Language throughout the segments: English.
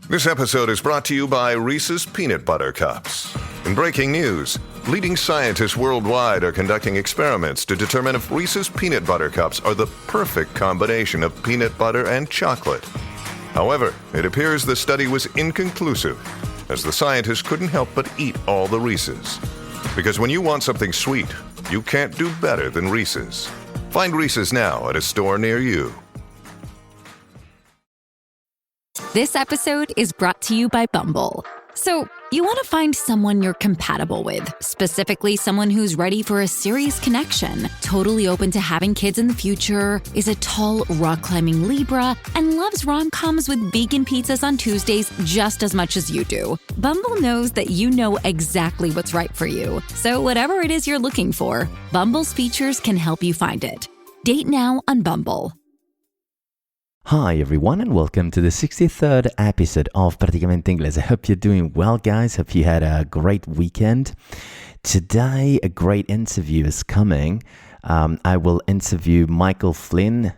This episode is brought to you by Reese's Peanut Butter Cups. In breaking news, leading scientists worldwide are conducting experiments to determine if Reese's Peanut Butter Cups are the perfect combination of peanut butter and chocolate. However, it appears the study was inconclusive, as the scientists couldn't help but eat all the Reese's. Because when you want something sweet, you can't do better than Reese's. Find Reese's now at a store near you. This episode is brought to you by Bumble. So, you want to find someone you're compatible with, specifically someone who's ready for a serious connection, totally open to having kids in the future, is a tall, rock-climbing Libra, and loves rom-coms with vegan pizzas on Tuesdays just as much as you do. Bumble knows that you know exactly what's right for you. So whatever it is you're looking for, Bumble's features can help you find it. Date now on Bumble. Hi everyone and welcome to the 63rd episode of Praticamente Inglese. I hope you're doing well, guys. Hope you had a great weekend. Today a great interview is coming. I will interview Micheal Flynn.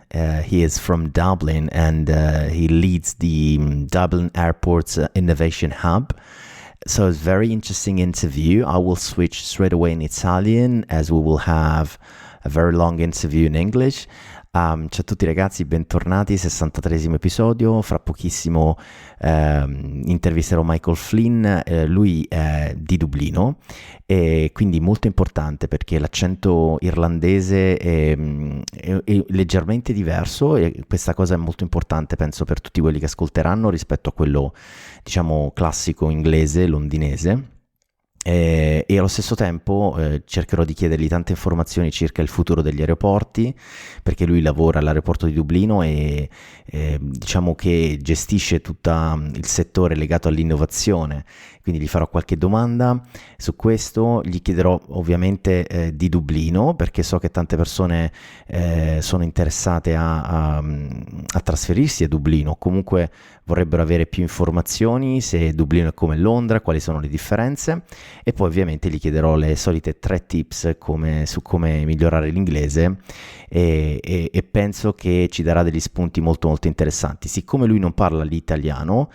He is from Dublin and he leads the Dublin Airport's Innovation Hub. So it's a very interesting interview. I will switch straight away in Italian as we will have a very long interview in English. Ciao a tutti ragazzi, bentornati, 63esimo episodio. Fra pochissimo intervisterò Micheal Flynn, lui è di Dublino e quindi molto importante perché l'accento irlandese è leggermente diverso e questa cosa è molto importante, penso, per tutti quelli che ascolteranno rispetto a quello, diciamo, classico inglese, londinese. E allo stesso tempo cercherò di chiedergli tante informazioni circa il futuro degli aeroporti, perché lui lavora all'aeroporto di Dublino e diciamo che gestisce tutto il settore legato all'innovazione, quindi gli farò qualche domanda su questo. Gli chiederò ovviamente di Dublino, perché so che tante persone sono interessate a trasferirsi a Dublino, comunque vorrebbero avere più informazioni, se Dublino è come Londra, quali sono le differenze, e poi ovviamente gli chiederò le solite 3 tips su come migliorare l'inglese e penso che ci darà degli spunti molto molto interessanti. Siccome lui non parla l'italiano,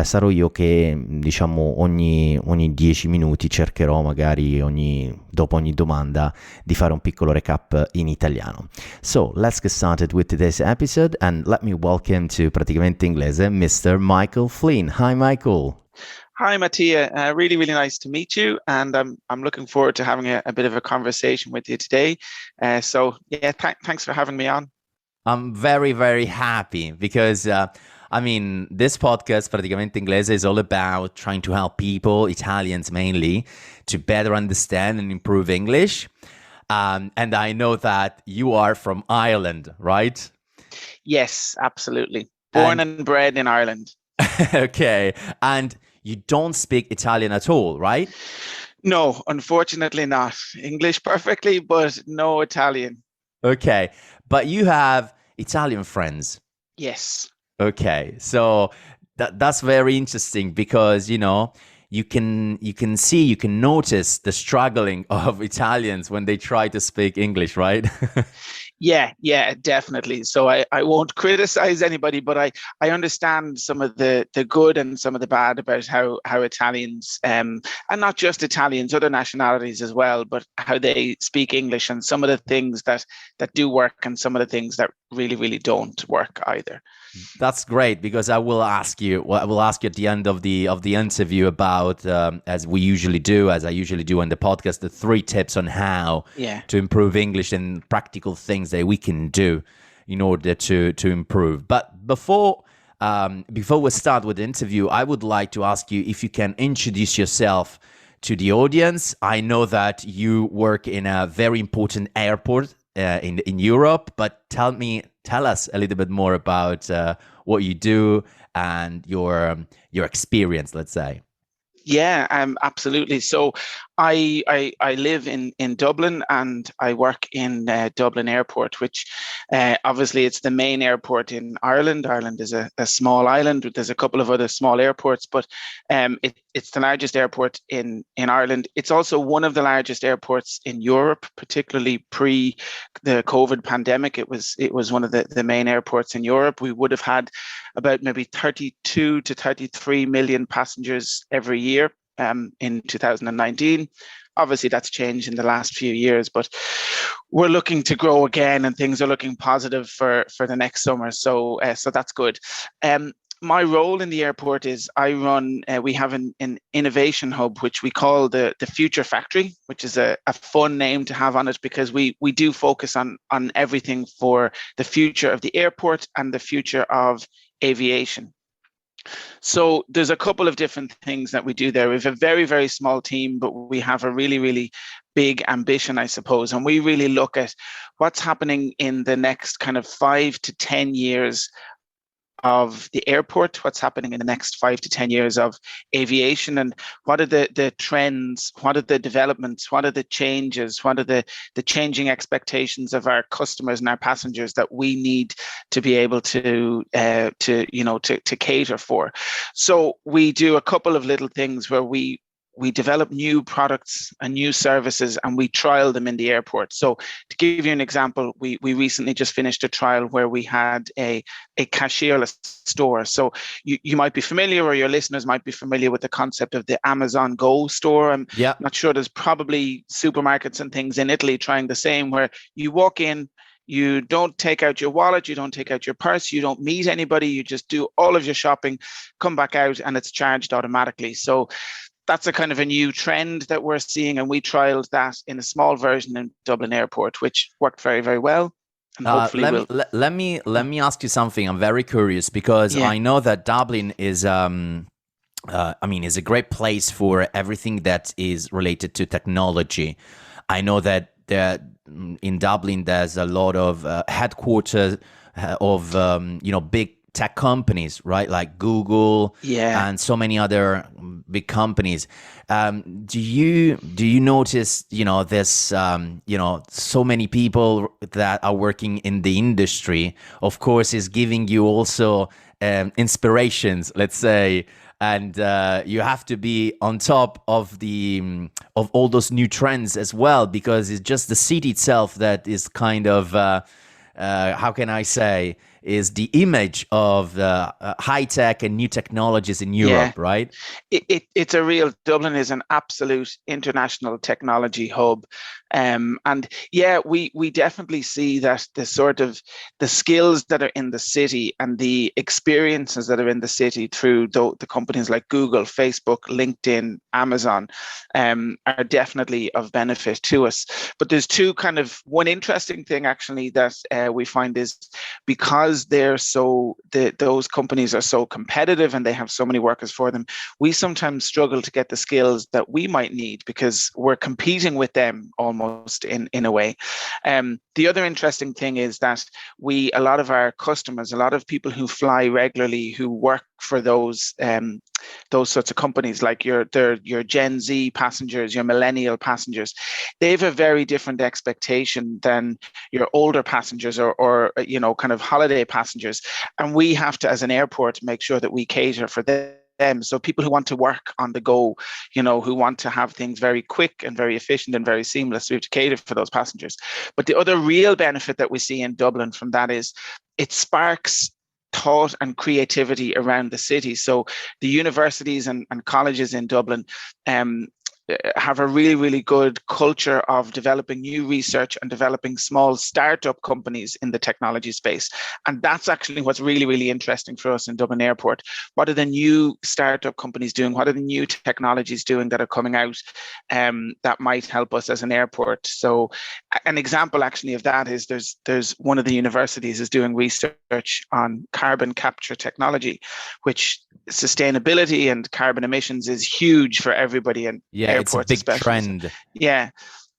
sarò io che, diciamo, ogni 10 minuti cercherò magari dopo ogni domanda di fare un piccolo recap in italiano. So, let's get started with today's episode and let me welcome to Praticamente Inglese, Mr. Micheal Flynn. Hi, Micheal. Hi, Mattia. Really, really nice to meet you, and I'm looking forward to having a bit of a conversation with you today. Thanks for having me on. I'm very, very happy because, this podcast, Praticamente Inglese, is all about trying to help people, Italians mainly, to better understand and improve English. And I know that you are from Ireland, right? Yes, absolutely. Born and bred in Ireland. Okay. And you don't speak Italian at all, right? No, unfortunately not. English perfectly, but no Italian. Okay. But you have Italian friends. Yes. Okay. So that's very interesting because, you can notice the struggling of Italians when they try to speak English, right? Yeah, definitely. So I won't criticize anybody, but I understand some of the good and some of the bad about how Italians, and not just Italians, other nationalities as well, but how they speak English and some of the things that do work and some of the things that really, really don't work either. That's great, because I will ask you at the end of the interview about, as I usually do on the podcast, the 3 tips on how to improve English and practical things that we can do in order to improve. But before we start with the interview, I would like to ask you if you can introduce yourself to the audience. I know that you work in a very important airport in Europe, but tell us a little bit more about what you do and your experience, let's say. Yeah, absolutely. So I live in Dublin, and I work in Dublin Airport, which obviously it's the main airport in Ireland. Ireland is a small island. There's a couple of other small airports, but it's the largest airport in Ireland. It's also one of the largest airports in Europe, particularly pre the COVID pandemic. It was one of the main airports in Europe. We would have had about maybe 32 to 33 million passengers every year in 2019. Obviously, that's changed in the last few years, but we're looking to grow again, and things are looking positive for the next summer. So that's good. My role in the airport is we have an innovation hub, which we call the Future Factory, which is a fun name to have on it, because we do focus on everything for the future of the airport and the future of aviation. So there's a couple of different things that we do there. We have a very, very small team, but we have a really, really big ambition, I suppose. And we really look at what's happening in the next kind of 5 to 10 years of the airport, what's happening in the next 5 to 10 years of aviation, and what are the trends, what are the developments, what are the changes, what are the changing expectations of our customers and our passengers that we need to be able to cater for. So we do a couple of little things where we develop new products and new services, and we trial them in the airport. So to give you an example, we recently just finished a trial where we had a cashierless store. So you might be familiar, or your listeners might be familiar with the concept of the Amazon Go store. I'm not sure, there's probably supermarkets and things in Italy trying the same, where you walk in, you don't take out your wallet, you don't take out your purse, you don't meet anybody, you just do all of your shopping, come back out, and it's charged automatically. So that's a kind of a new trend that we're seeing, and we trialed that in a small version in Dublin Airport, which worked very, very well. And hopefully let me ask you something. I'm very curious, because I know that Dublin is is a great place for everything that is related to technology. I know that in Dublin there's a lot of headquarters of big tech companies, right? Like Google and so many other big companies. Do you notice, there's, so many people that are working in the industry, of course, is giving you also inspirations, let's say, and you have to be on top of of all those new trends as well, because it's just the city itself that is kind of, how can I say, is the image of high tech and new technologies in Europe, right? It's a real, Dublin is an absolute international technology hub. We definitely see that the skills that are in the city and the experiences that are in the city through the companies like Google, Facebook, LinkedIn, Amazon are definitely of benefit to us. But there's one interesting thing actually that we find is, because those companies are so competitive and they have so many workers for them, we sometimes struggle to get the skills that we might need, because we're competing with them almost in a way. The other interesting thing is that a lot of our customers, a lot of people who fly regularly, who work for those sorts of companies, like your Gen Z passengers, your millennial passengers, they have a very different expectation than your older passengers or kind of holiday passengers. And we have to, as an airport, make sure that we cater for them. So people who want to work on the go, who want to have things very quick and very efficient and very seamless, we have to cater for those passengers. But the other real benefit that we see in Dublin from that is it sparks thought and creativity around the city. So the universities and colleges in Dublin have a really, really good culture of developing new research and developing small startup companies in the technology space. And that's actually what's really, really interesting for us in Dublin Airport. What are the new startup companies doing? What are the new technologies doing that are coming out that might help us as an airport? So an example actually of that is there's one of the universities is doing research on carbon capture technology, which sustainability and carbon emissions is huge for everybody. And it's a big trend. Yeah.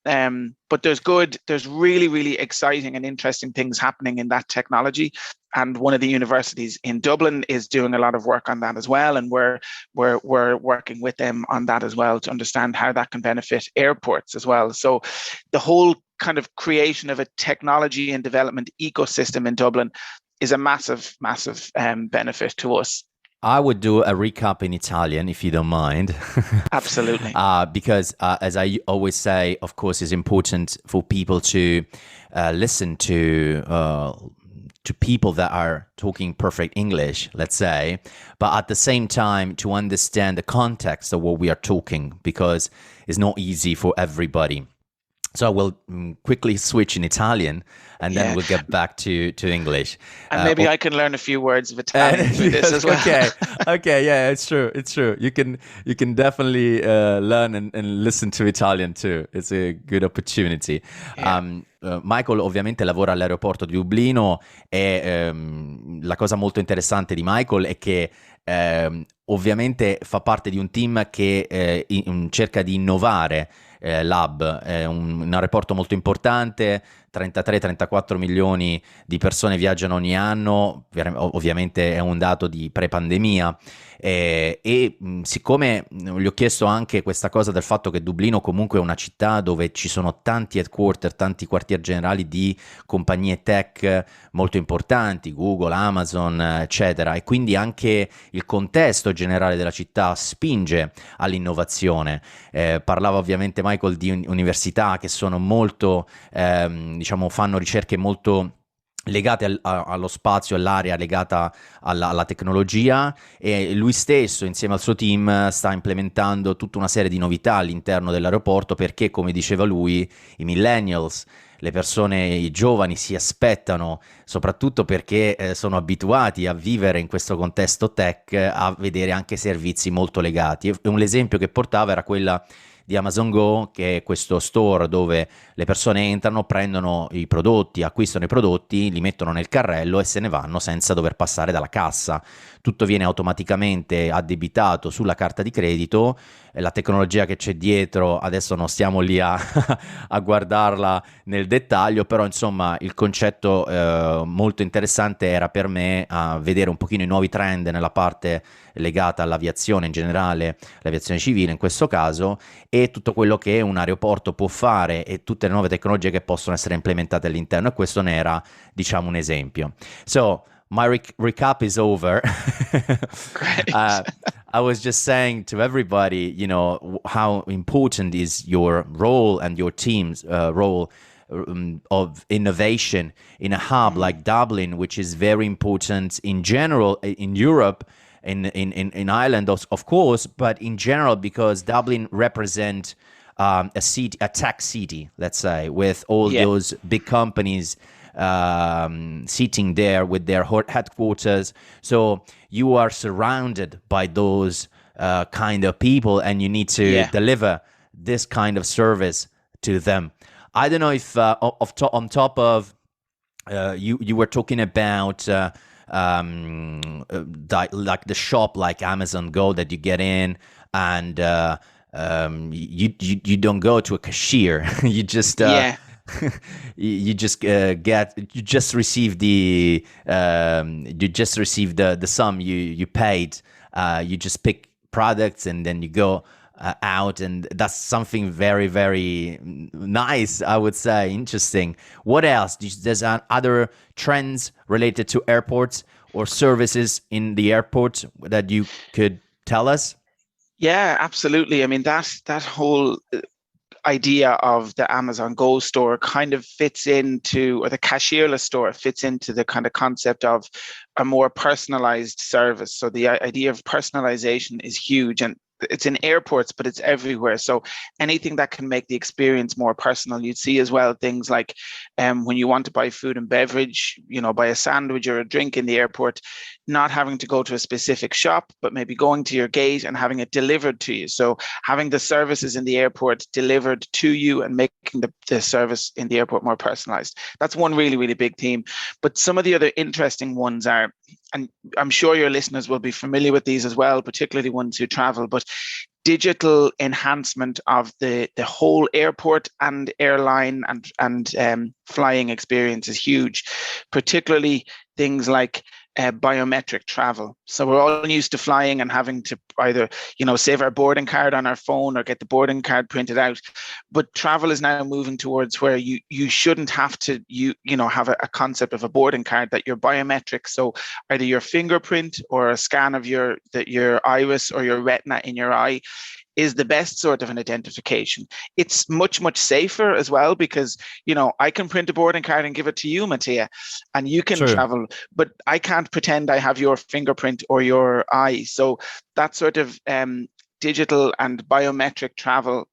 But there's really, really exciting and interesting things happening in that technology. And one of the universities in Dublin is doing a lot of work on that as well. And we're working with them on that as well to understand how that can benefit airports as well. So the whole kind of creation of a technology and development ecosystem in Dublin is a massive, massive benefit to us. I would do a recap in Italian, if you don't mind. Absolutely. Because as I always say, of course, it's important for people to listen to people that are talking perfect English, let's say, but at the same time to understand the context of what we are talking, because it's not easy for everybody. So I will quickly switch in Italian, and then we'll get back to English. And maybe I can learn a few words of Italian through this as well. Okay, yeah, it's true. You can definitely learn and listen to Italian too. It's a good opportunity. Yeah. Michael ovviamente lavora all'aeroporto di Dublino e la cosa molto interessante di Michael è che ovviamente fa parte di un team che cerca di innovare l'hub. È un aeroporto molto importante, 33-34 milioni di persone viaggiano ogni anno, ovviamente è un dato di pre-pandemia, e siccome gli ho chiesto anche questa cosa del fatto che Dublino comunque è una città dove ci sono tanti headquarter, tanti quartier generali di compagnie tech molto importanti, Google, Amazon, eccetera, e quindi anche il contesto generale della città spinge all'innovazione. Parlava ovviamente Michael di università che sono molto, diciamo, fanno ricerche molto legate allo spazio, all'area legata alla tecnologia, e lui stesso insieme al suo team sta implementando tutta una serie di novità all'interno dell'aeroporto, perché come diceva lui, i millennials, le persone, i giovani si aspettano, soprattutto perché sono abituati a vivere in questo contesto tech, a vedere anche servizi molto legati. E un esempio che portava era quella di Amazon Go, che è questo store dove le persone entrano, prendono i prodotti, acquistano i prodotti, li mettono nel carrello e se ne vanno senza dover passare dalla cassa. Tutto viene automaticamente addebitato sulla carta di credito. La tecnologia che c'è dietro, adesso non stiamo lì a guardarla nel dettaglio, però insomma il concetto molto interessante era per me a vedere un pochino i nuovi trend nella parte legata all'aviazione in generale, l'aviazione civile in questo caso, e tutto quello che un aeroporto può fare e tutte le nuove tecnologie che possono essere implementate all'interno, e questo ne era, diciamo, un esempio. So, my recap is over. I was just saying to everybody, you know, how important is your role and your team's role of innovation in a hub like Dublin, which is very important in general in Europe, in Ireland, of course, but in general, because Dublin represents a city, a tech city, let's say, with all those big companies sitting there with their headquarters. So you are surrounded by those kind of people, and you need to deliver this kind of service to them. I don't know if on top of you were talking about like the shop like Amazon Go that you get in, and you don't go to a cashier. You just you just receive the sum you paid. You just pick products and then you go out, and that's something very, very nice, I would say. Interesting. What else? There's other trends related to airports or services in the airport that you could tell us? Yeah, absolutely. I mean, that whole idea of the Amazon Go store kind of fits into, or the cashierless store fits into the kind of concept of a more personalized service. So the idea of personalization is huge, and it's in airports, but it's everywhere. So anything that can make the experience more personal. You'd see as well things like when you want to buy food and beverage, you know, buy a sandwich or a drink in the airport, not having to go to a specific shop, but maybe going to your gate and having it delivered to you. So having the services in the airport delivered to you and making the service in the airport more personalized. That's one really, really big theme. But some of the other interesting ones are, and I'm sure your listeners will be familiar with these as well, particularly ones who travel, but digital enhancement of the whole airport and airline and flying experience is huge, particularly things like biometric travel. So we're all used to flying and having to either, save our boarding card on our phone or get the boarding card printed out. But travel is now moving towards where you shouldn't have to have a concept of a boarding card, that you're biometric. So either your fingerprint or a scan of your iris or your retina in your eye is the best sort of an identification. It's much, much safer as well, because, I can print a boarding card and give it to you, Mattia, and you can travel, but I can't pretend I have your fingerprint or your eye. So that sort of digital and biometric travel,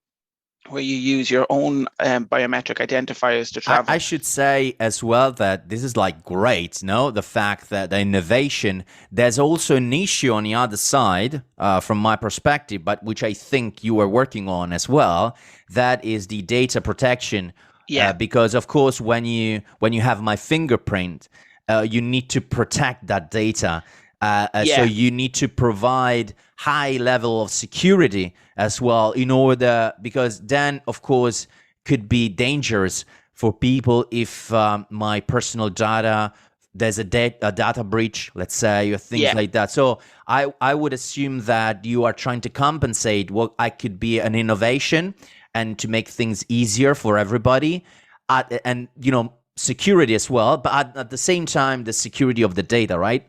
where you use your own biometric identifiers to travel. I should say as well that this is like great, no? The fact that the innovation, there's also an issue on the other side, from my perspective, but which I think you are working on as well. That is the data protection. Yeah. Because of course, when you have my fingerprint, you need to protect that data. So you need to provide high level of security as well, because then, of course, could be dangerous for people if my personal data, there's a data breach, let's say, or things like that. So I would assume that you are trying to compensate what I could be an innovation and to make things easier for everybody, and security as well, but at the same time, the security of the data, right?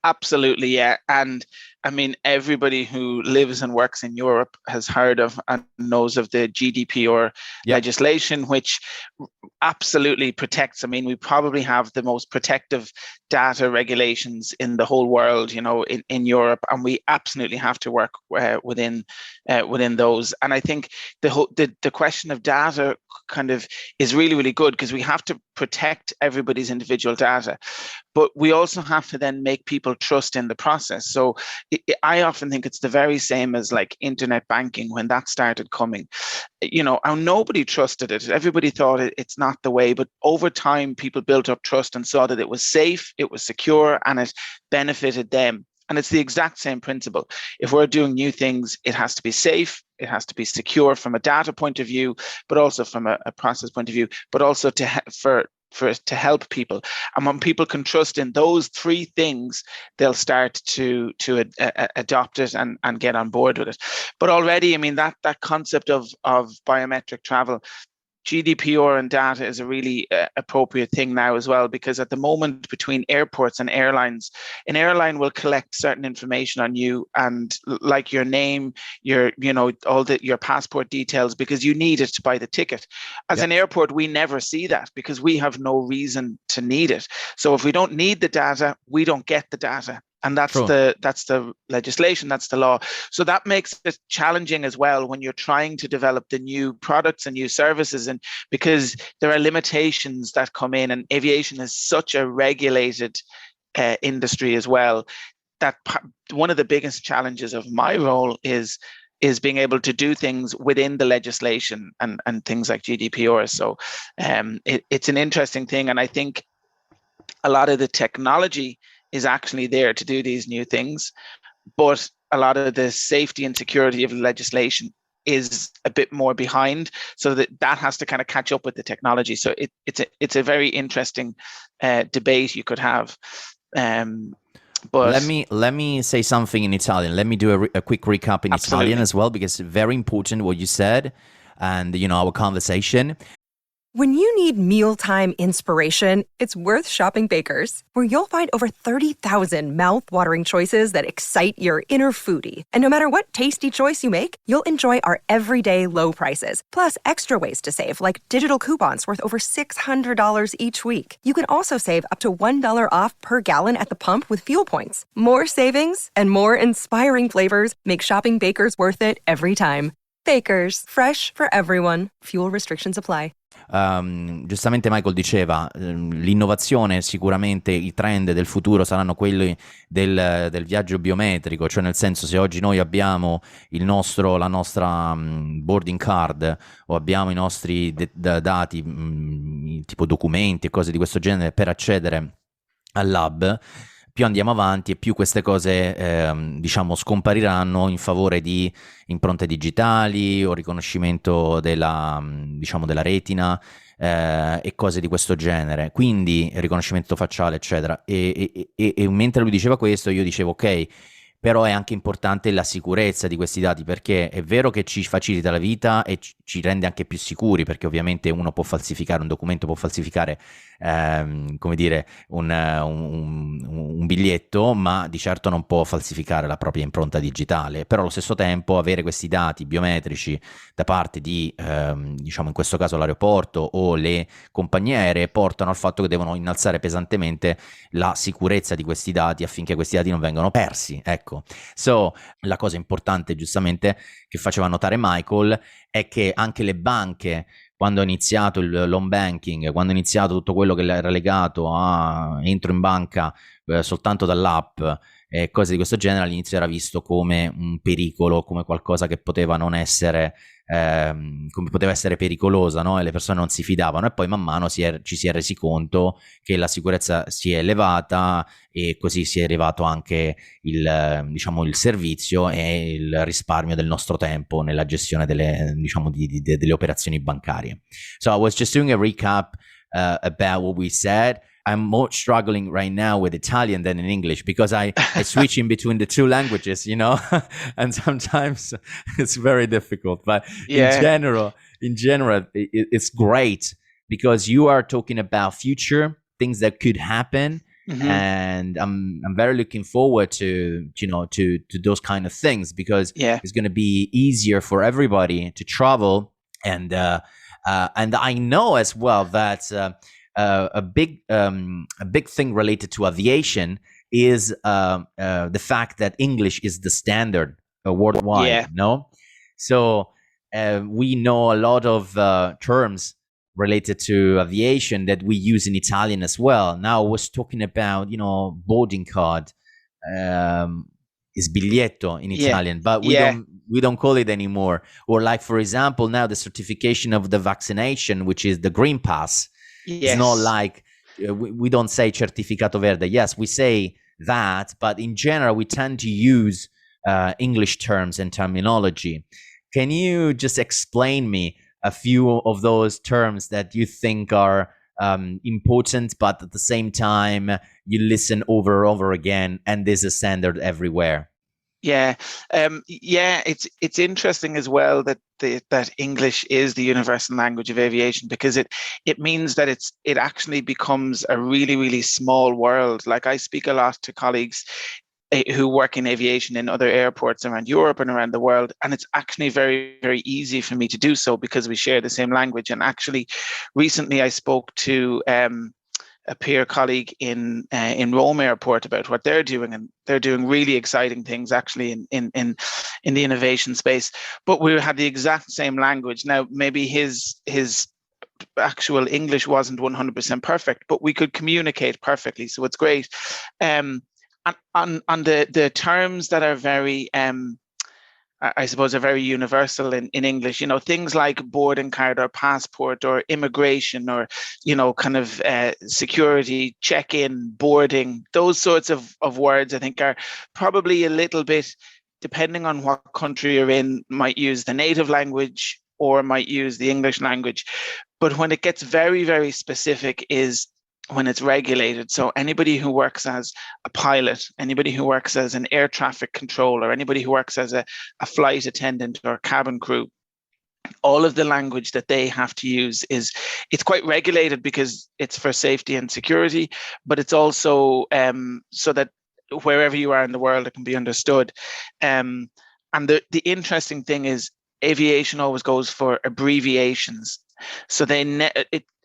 Absolutely, yeah. And I mean, everybody who lives and works in Europe has heard of and knows of the GDPR legislation, which absolutely protects. I mean, we probably have the most protective data regulations in the whole world, in Europe, and we absolutely have to work within those. And I think the question of data kind of is really, really good, because we have to protect everybody's individual data, but we also have to then make people trust in the process. So I often think it's the very same as like internet banking when that started coming. And nobody trusted it. Everybody thought it's not the way, but over time, people built up trust and saw that it was safe, it was secure, and it benefited them. And it's the exact same principle. If we're doing new things, it has to be safe, it has to be secure from a data point of view, but also from a process point of view, but also for it to help people. And when people can trust in those three things, they'll start to adopt it and get on board with it. But already, I mean, that concept of biometric travel, GDPR and data is a really appropriate thing now as well, because at the moment, between airports and airlines, an airline will collect certain information on you, and like your name, your your passport details, because you need it to buy the ticket. As an airport, we never see that because we have no reason to need it. So if we don't need the data, we don't get the data. And that's the legislation, that's the law. So that makes it challenging as well when you're trying to develop the new products and new services, and because there are limitations that come in, and aviation is such a regulated industry as well, that one of the biggest challenges of my role is being able to do things within the legislation and things like GDPR. So it's an interesting thing. And I think a lot of the technology is actually there to do these new things, but a lot of the safety and security of the legislation is a bit more behind, so that has to kind of catch up with the technology. So it's a very interesting debate you could have. But let me say something in Italian. Let me do a quick recap in Italian as well, because it's very important what you said and our conversation. When you need mealtime inspiration, it's worth shopping Baker's, where you'll find over 30,000 mouth-watering choices that excite your inner foodie. And no matter what tasty choice you make, you'll enjoy our everyday low prices, plus extra ways to save, like digital coupons worth over $600 each week. You can also save up to $1 off per gallon at the pump with fuel points. More savings and more inspiring flavors make shopping Baker's worth it every time. Baker's, fresh for everyone. Fuel restrictions apply. Giustamente Michael diceva l'innovazione, sicuramente i trend del futuro saranno quelli del viaggio biometrico, cioè nel senso, se oggi noi abbiamo la nostra boarding card o abbiamo i nostri dati tipo documenti e cose di questo genere per accedere al lab, più andiamo avanti e più queste cose, diciamo, scompariranno in favore di impronte digitali o riconoscimento diciamo, della retina, e cose di questo genere, quindi riconoscimento facciale, eccetera. E mentre lui diceva questo, io dicevo, ok, però è anche importante la sicurezza di questi dati, perché è vero che ci facilita la vita e ci rende anche più sicuri, perché ovviamente uno può falsificare un documento, può falsificare, come dire, un biglietto, ma di certo non può falsificare la propria impronta digitale. Però allo stesso tempo avere questi dati biometrici da parte di, diciamo in questo caso l'aeroporto o le compagnie aeree, portano al fatto che devono innalzare pesantemente la sicurezza di questi dati affinché questi dati non vengano persi. Ecco. So, la cosa importante, giustamente, che faceva notare Micheal è che anche le banche, quando ha iniziato l'home banking, quando ha iniziato tutto quello che era legato a entro in banca soltanto dall'app e cose di questo genere, all'inizio era visto come un pericolo, come qualcosa che poteva non essere, come poteva essere pericolosa, no? E le persone non si fidavano, e poi man mano ci si è resi conto che la sicurezza si è elevata, e così si è elevato anche diciamo, il servizio e il risparmio del nostro tempo nella gestione delle, diciamo, delle operazioni bancarie. So I was just doing a recap about what we said. I'm more struggling right now with Italian than in English, because I switch in between the two languages, you know, and sometimes it's very difficult. But in general, it's great, because you are talking about future things that could happen. Mm-hmm. And I'm very looking forward to those kind of things, because it's going to be easier for everybody to travel. And I know as well that a big thing related to aviation is the fact that English is the standard worldwide. Yeah. No, so we know a lot of terms related to aviation that we use in Italian as well. Now I was talking about, boarding card is biglietto in Italian, but we don't call it anymore. Or like, for example, now the certification of the vaccination, which is the green pass. Yes. It's not like we don't say certificato verde. Yes, we say that, but in general, we tend to use English terms and terminology. Can you just explain me a few of those terms that you think are important, but at the same time you listen over and over again, and there's a standard everywhere? It's interesting as well that that English is the universal language of aviation, because it means that it actually becomes a really, really small world. Like, I speak a lot to colleagues who work in aviation in other airports around Europe and around the world, and it's actually very, very easy for me to do so because we share the same language. And actually, recently I spoke to a peer colleague in Rome Airport about what they're doing, and they're doing really exciting things actually in the innovation space. But we had the exact same language. Now, maybe his actual English wasn't 100% perfect, but we could communicate perfectly, so it's great. And on the terms that are very I suppose are very universal in English, things like boarding card or passport or immigration or, kind of security, check-in, boarding, those sorts of words, I think, are probably a little bit, depending on what country you're in, might use the native language or might use the English language. But when it gets very, very specific is when it's regulated. So anybody who works as a pilot, anybody who works as an air traffic controller, anybody who works as a flight attendant or cabin crew, all of the language that they have to use it's quite regulated because it's for safety and security, but it's also so that wherever you are in the world, it can be understood. And the interesting thing is aviation always goes for abbreviations. So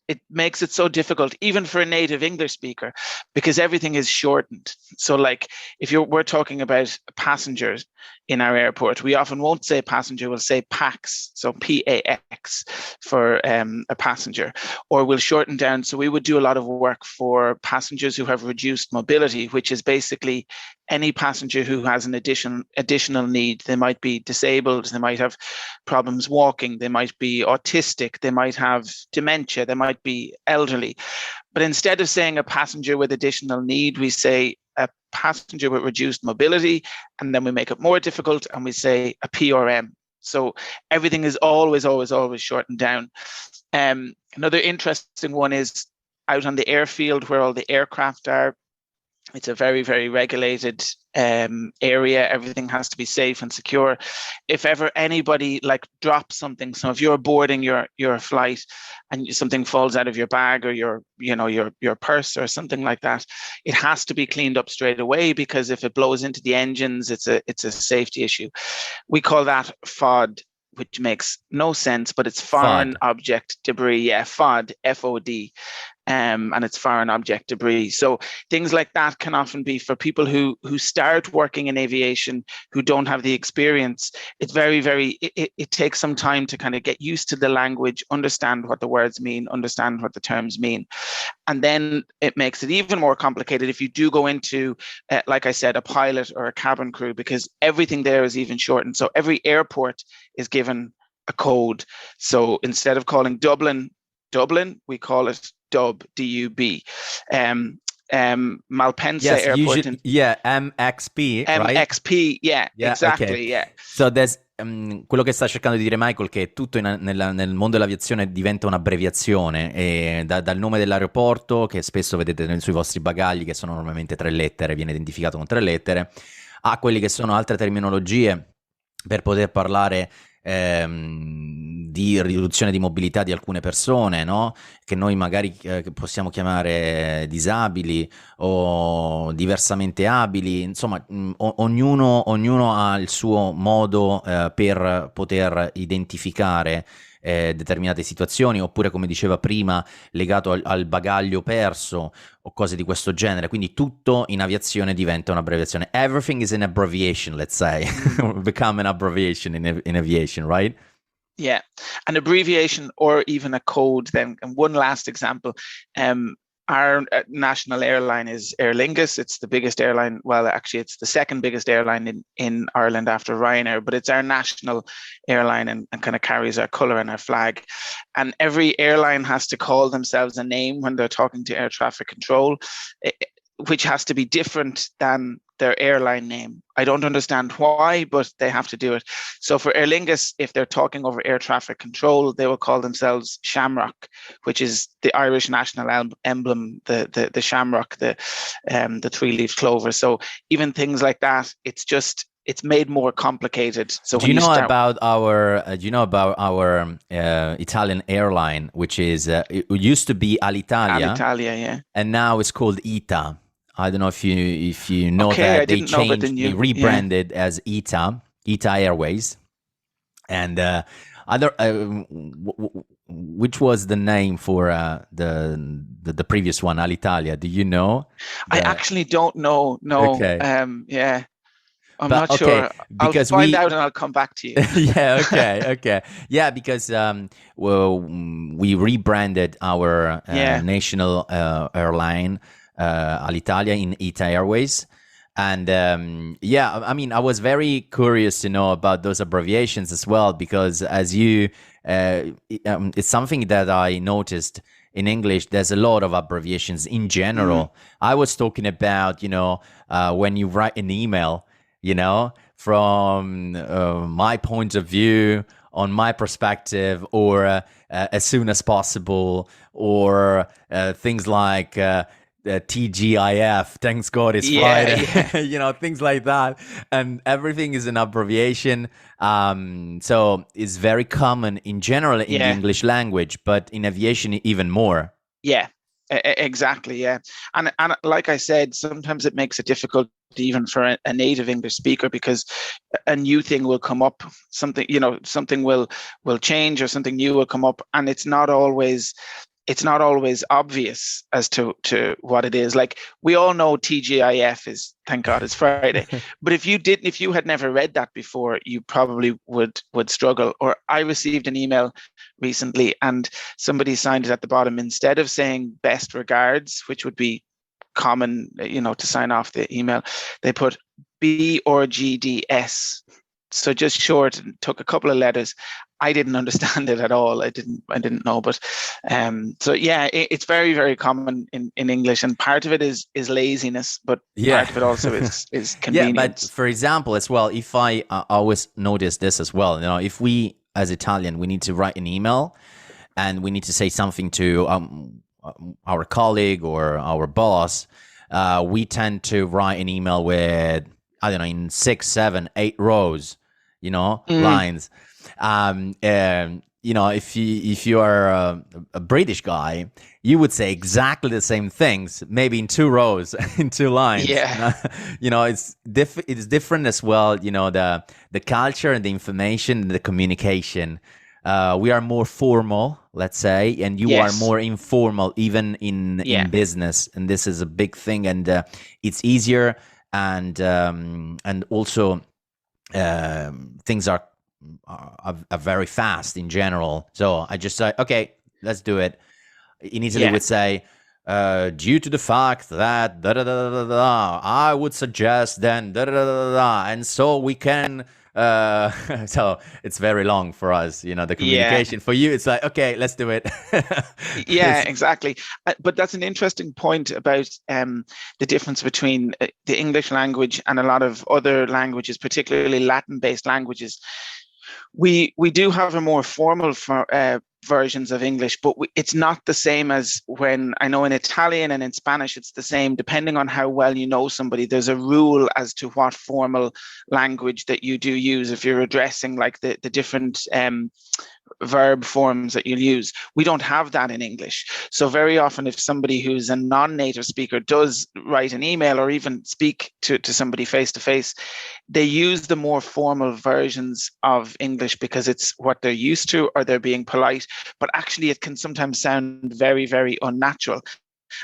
it makes it so difficult, even for a native English speaker, because everything is shortened. So like if we're talking about passengers in our airport, we often won't say passenger, we'll say PAX, so PAX for a passenger, or we'll shorten down. So we would do a lot of work for passengers who have reduced mobility, which is basically any passenger who has an additional need. They might be disabled, they might have problems walking, they might be autistic, they might have dementia, they might be elderly. But instead of saying a passenger with additional need, we say a passenger with reduced mobility, and then we make it more difficult and we say a PRM. So everything is always shortened down. Another interesting one is out on the airfield where all the aircraft are. It's a very, very regulated area. Everything has to be safe and secure. If ever anybody like drops something, so if you're boarding your flight and something falls out of your bag or your purse or something like that, it has to be cleaned up straight away, because if it blows into the engines, it's a safety issue. We call that FOD, which makes no sense, but it's foreign object debris. Yeah, FOD, FOD. And it's foreign object debris. So things like that can often be for people who start working in aviation, who don't have the experience. It's it takes some time to kind of get used to the language, understand what the words mean, understand what the terms mean. And then it makes it even more complicated if you do go into, like I said, a pilot or a cabin crew, because everything there is even shortened. So every airport is given a code. So instead of calling Dublin, we call it Dub, D-U-B. Malpensa Airport. MXP, right? MXP, yeah, exactly, okay. Yeah. So there's, quello che sta cercando di dire Michael, che tutto nel mondo dell'aviazione diventa un'abbreviazione, e dal nome dell'aeroporto, che spesso vedete sui vostri bagagli, che sono normalmente 3 lettere, viene identificato con 3 lettere, a quelli che sono altre terminologie per poter parlare di riduzione di mobilità di alcune persone, no? Che noi magari possiamo chiamare disabili o diversamente abili, insomma, ognuno ha il suo modo per poter identificare determinate situazioni, oppure, come diceva prima, legato al bagaglio perso o cose di questo genere. Quindi tutto in aviazione diventa un'abbreviazione. Everything is an abbreviation, let's say. Become an abbreviation in aviation, right? Yeah, an abbreviation or even a code then. And one last example, our national airline is Aer Lingus. It's the biggest airline. Well, actually, it's the second biggest airline in Ireland after Ryanair, but it's our national airline and kind of carries our colour and our flag. And every airline has to call themselves a name when they're talking to air traffic control, which has to be different than their airline name. I don't understand why, but they have to do it. So for Aer Lingus, if they're talking over air traffic control, they will call themselves Shamrock, which is the Irish national emblem, the shamrock, the 3-leaf clover. So even things like that, it's made more complicated. So do you know about our Italian airline, which is it used to be Alitalia, yeah, and now it's called ITA. I don't know if you know that they rebranded as ITA Airways, and which was the name for the previous one, Alitalia? Do you know? I actually don't know. No. Okay. Yeah. I'm not sure. Because I'll find out and I'll come back to you. Yeah, okay. Yeah, because we rebranded our national airline, Alitalia, in ITA Airways. And I mean, I was very curious to know about those abbreviations as well, because as it's something that I noticed in English. There's a lot of abbreviations in general. I was talking about, when you write an email, from my point of view, on my perspective, or as soon as possible, or things like TGIF, thanks God it's Friday, things like that. And everything is an abbreviation. So it's very common in general in the English language, but in aviation even more. Yeah, exactly. Yeah. And like I said, sometimes it makes it difficult even for a native English speaker, because a new thing will come up, something will change, or something new will come up, and it's not always obvious as to what it is. Like, we all know TGIF is thank God it's Friday, but if you had never read that before, you probably would struggle. Or I received an email recently and somebody signed it at the bottom, instead of saying best regards, which would be common, to sign off the email. They put B or GDS. So just short, and took a couple of letters. I didn't understand it at all. I didn't know, but so yeah, it's very, very common in English, and part of it is laziness, but part of it also is convenience. Yeah, but for example, as well, if I always notice this as well, if we as Italian, we need to write an email and we need to say something to our colleague or our boss, we tend to write an email with, I don't know, in 6, 7, 8 rows, lines. If you are a British guy, you would say exactly the same things, maybe in 2 rows, in 2 lines. Yeah. It's different as well. The culture and the information and the communication. We are more formal, let's say, and you are more informal, even in business. And this is a big thing, and it's easier, and also things are very fast in general. So I just say, okay, let's do it. In Italy, would say, due to the fact that I would suggest then and so we can. So it's very long for us, the communication. For you, it's like, okay, let's do it. Yeah, exactly. But that's an interesting point about the difference between the English language and a lot of other languages, particularly Latin-based languages. We do have a more formal versions of English, but it's not the same as when, I know in Italian and in Spanish, it's the same. Depending on how well you know somebody, there's a rule as to what formal language that you do use if you're addressing like the different verb forms that you'll use. We don't have that in English. So very often if somebody who's a non-native speaker does write an email or even speak to somebody face to face, they use the more formal versions of English because it's what they're used to, or they're being polite, but actually it can sometimes sound very, very unnatural.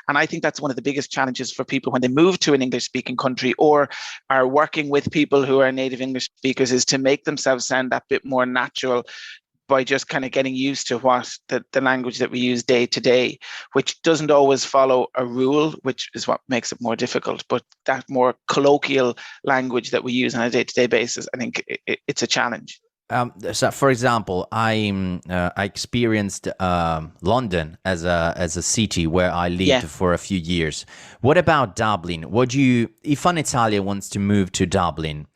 And I think that's one of the biggest challenges for people when they move to an English speaking country or are working with people who are native English speakers, is to make themselves sound that bit more natural by just kind of getting used to what the language that we use day to day, which doesn't always follow a rule, which is what makes it more difficult. But that more colloquial language that we use on a day-to-day basis, I think it's a challenge. So, for example, I experienced London as a city where I lived for a few years. What about Dublin? If an Italian wants to move to Dublin,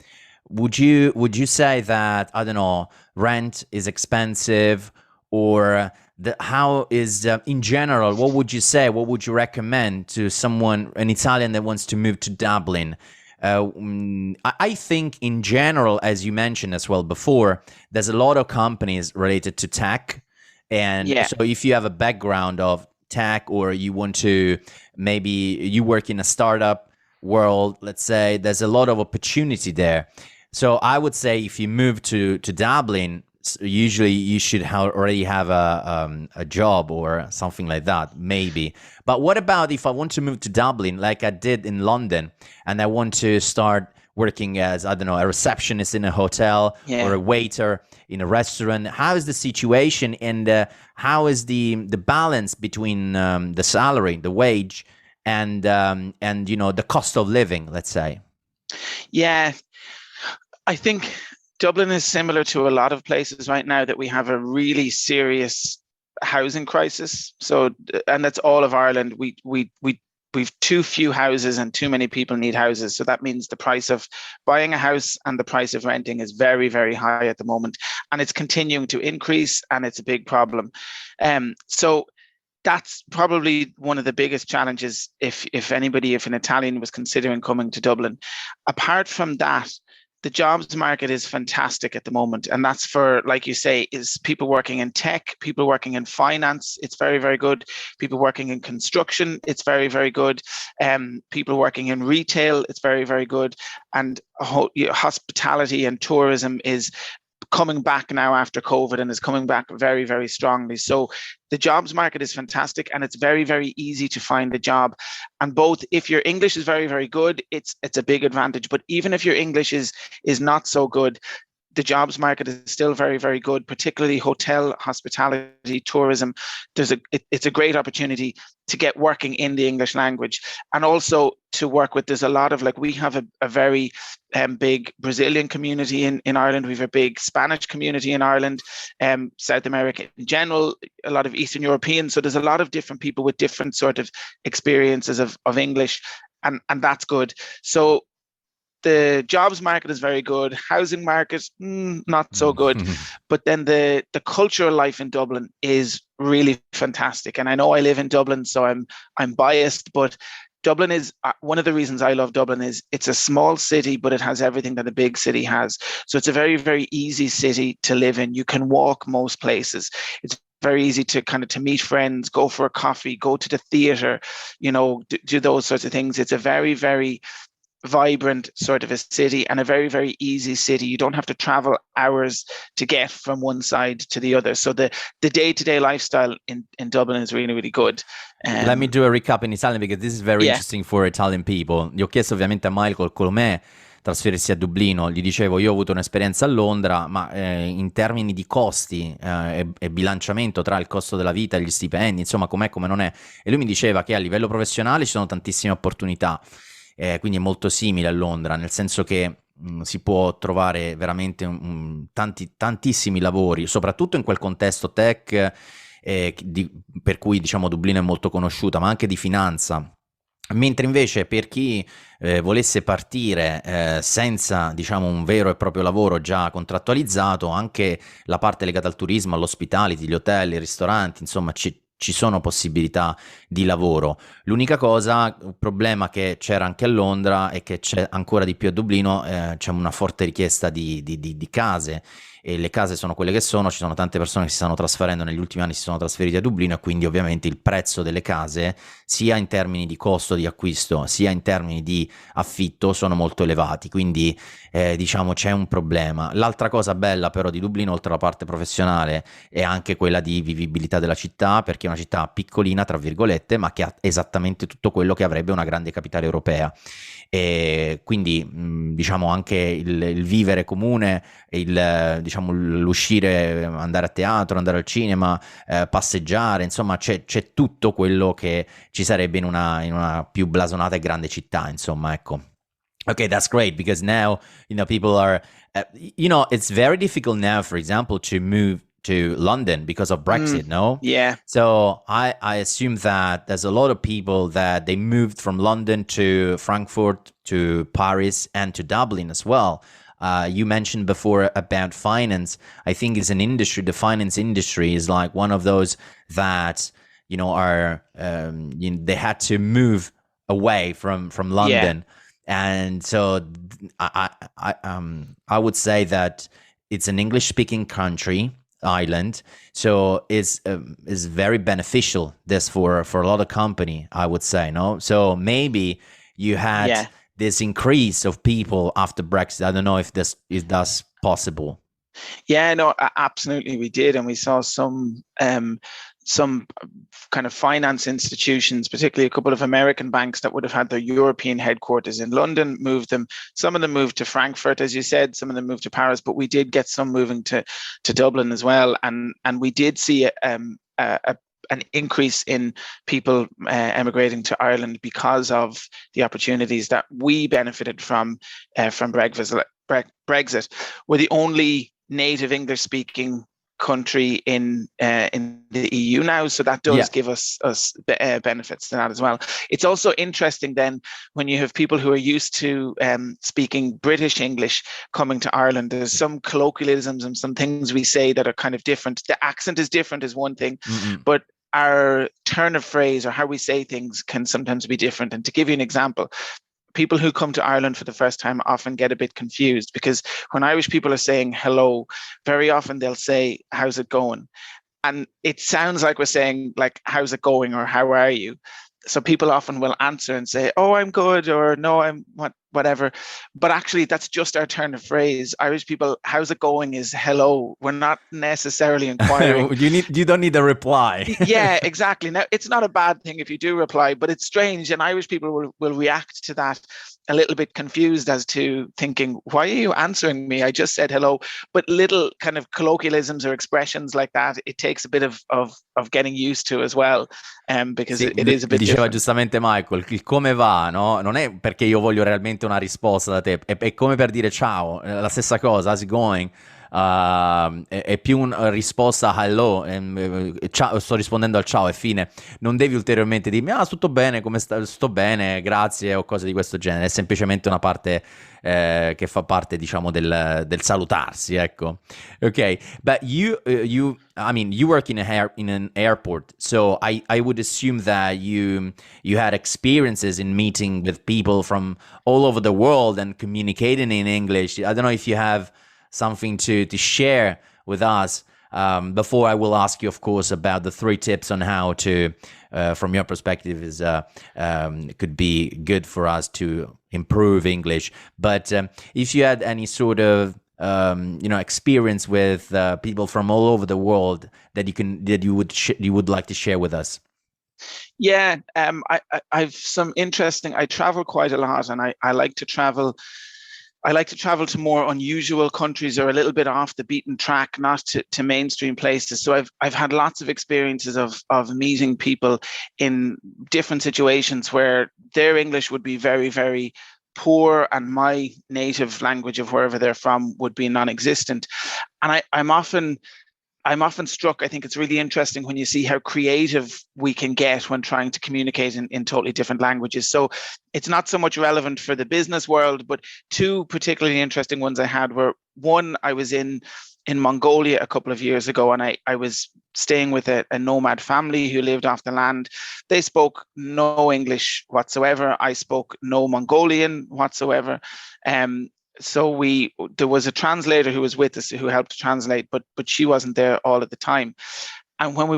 would you say that, I don't know, rent is expensive, or how is in general? What would you say? What would you recommend to an Italian that wants to move to Dublin? I think in general, as you mentioned as well before, there's a lot of companies related to tech. And so if you have a background of tech, or you want to, maybe you work in a startup world, let's say, there's a lot of opportunity there. So I would say if you move to Dublin, usually you should already have a job or something like that, maybe. But what about if I want to move to Dublin, like I did in London, and I want to start working as, I don't know, a receptionist in a hotel or a waiter in a restaurant? How is the situation, and how is the balance between the salary, the wage, and the cost of living, let's say? Yeah, I think Dublin is similar to a lot of places right now, that we have a really serious housing crisis. So, and that's all of Ireland. We've too few houses and too many people need houses. So that means the price of buying a house and the price of renting is very, very high at the moment, and it's continuing to increase, and it's a big problem. So that's probably one of the biggest challenges if an Italian was considering coming to Dublin. Apart from that, the jobs market is fantastic at the moment. And that's for, like you say, is people working in tech, people working in finance. It's very, very good. People working in construction. It's very, very good. People working in retail. It's very, very good. And hospitality and tourism is coming back now after COVID, and is coming back very, very strongly. So the jobs market is fantastic, and it's very, very easy to find a job. And both, if your English is very, very good, it's a big advantage. But even if your English is not so good, the jobs market is still very, very good, particularly hotel, hospitality, tourism. It's a great opportunity to get working in the English language, and also to work with, there's a lot of, like, we have a very big Brazilian community in Ireland. We have a big Spanish community in Ireland, South America in general, a lot of Eastern Europeans. So there's a lot of different people with different sort of experiences of English, and that's good. So the jobs market is very good. Housing market, not so good. But then the cultural life in Dublin is really fantastic. And I know I live in Dublin, so I'm biased, but Dublin is one of the reasons I love Dublin is it's a small city, but it has everything that a big city has. So it's a very, very easy city to live in. You can walk most places. It's very easy to to meet friends, go for a coffee, go to the theatre, do those sorts of things. It's a very, very vibrant sort of a city, and a very, very easy city. You don't have to travel hours to get from one side to the other. So the day-to-day lifestyle in Dublin is really, really good. Let me do a recap in Italian, because this is very interesting for Italian people. Gli ho chiesto ovviamente a Michael come trasferirsi a Dublino. Gli dicevo, io ho avuto un'esperienza a Londra, ma in termini di costi e bilanciamento tra il costo della vita e gli stipendi, insomma, com'è, come non è. E lui mi diceva che a livello professionale ci sono tantissime opportunità. Quindi è molto simile a Londra, nel senso che si può trovare veramente tantissimi lavori, soprattutto in quel contesto tech, per cui diciamo Dublino è molto conosciuta, ma anche di finanza. Mentre invece per chi volesse partire senza diciamo un vero e proprio lavoro già contrattualizzato, anche la parte legata al turismo, all'hospitality, gli hotel, i ristoranti, insomma ci sono possibilità di lavoro. L'unica cosa, il problema che c'era anche a Londra e che c'è ancora di più a Dublino, c'è una forte richiesta di case, e le case sono quelle che sono. Ci sono tante persone che si stanno trasferendo, negli ultimi anni si sono trasferiti a Dublino, e quindi ovviamente il prezzo delle case, sia in termini di costo di acquisto sia in termini di affitto, sono molto elevati, quindi diciamo c'è un problema. L'altra cosa bella però di Dublino, oltre alla parte professionale, è anche quella di vivibilità della città, perché è una città piccolina tra virgolette, ma che ha esattamente tutto quello che avrebbe una grande capitale europea. E quindi diciamo anche il vivere comune, diciamo l'uscire, andare a teatro, andare al cinema, passeggiare, insomma c'è tutto quello che ci sarebbe in una più blasonata e grande città, insomma, ecco. Okay, that's great, because now people are it's very difficult now, for example, to move to London because of Brexit, no? Yeah. So I assume that there's a lot of people that they moved from London to Frankfurt, to Paris, and to Dublin as well. You mentioned before about finance. I think it's an industry. The finance industry is like one of those that are they had to move away from London, and so I would say that it's an English-speaking island, so is very beneficial this for a lot of company, I would say, no? So maybe you had this increase of people after Brexit. I don't know if that's possible. Yeah, no, absolutely we did, and we saw some kind of finance institutions, particularly a couple of American banks that would have had their European headquarters in London, moved them. Some of them moved to Frankfurt, as you said, some of them moved to Paris, but we did get some moving to Dublin as well. And we did see an increase in people emigrating to Ireland because of the opportunities that we benefited from Brexit. We're the only native English-speaking country in the EU now, so that does give us benefits to that as well. It's also interesting then when you have people who are used to speaking British English coming to Ireland. There's some colloquialisms and some things we say that are kind of different. The accent is different is one thing, but our turn of phrase or how we say things can sometimes be different. And to give you an example, people who come to Ireland for the first time often get a bit confused, because when Irish people are saying hello, very often they'll say, "How's it going?" And it sounds like we're saying like, "How's it going?" or "How are you?" So people often will answer and say, "Oh, I'm good," or "No, I'm whatever." But actually, that's just our turn of phrase. Irish people, "How's it going?" is hello. We're not necessarily inquiring. You don't need a reply. Yeah, exactly. Now, it's not a bad thing if you do reply, but it's strange, and Irish people will react to that a little bit confused as to thinking, why are you answering me? I just said hello. But little kind of colloquialisms or expressions like that, it takes a bit of getting used to as well, because Sì, it is a bit diceva different. giustamente Michael, il come va, no? Non è perché io voglio realmente una risposta da te, è come per dire ciao, la stessa cosa, how's it going? È più una risposta hello, ciao, sto rispondendo al ciao e fine. Non devi ulteriormente dirmi, tutto bene, come sto bene, grazie, o cose di questo genere. È semplicemente una parte che fa parte, diciamo, del salutarsi, ecco. Ok, but I mean, you work in an airport, so I would assume that you had experiences in meeting with people from all over the world and communicating in English. I don't know if you have something to share with us before I will ask you, of course, about the 3 tips on how to, from your perspective, could be good for us to improve English. But if you had any sort of experience with people from all over the world that you would like to share with us. Yeah, I've some interesting. I travel quite a lot, and I like to travel. I like to travel to more unusual countries or a little bit off the beaten track, not to mainstream places. So I've had lots of experiences of meeting people in different situations where their English would be very, very poor and my native language of wherever they're from would be non-existent. And I'm often struck. I think it's really interesting when you see how creative we can get when trying to communicate in totally different languages. So it's not so much relevant for the business world, but 2 particularly interesting ones I had were, one, I was in Mongolia a couple of years ago, and I was staying with a nomad family who lived off the land. They spoke no English whatsoever. I spoke no Mongolian whatsoever. So there was a translator who was with us who helped translate, but she wasn't there all at the time. And when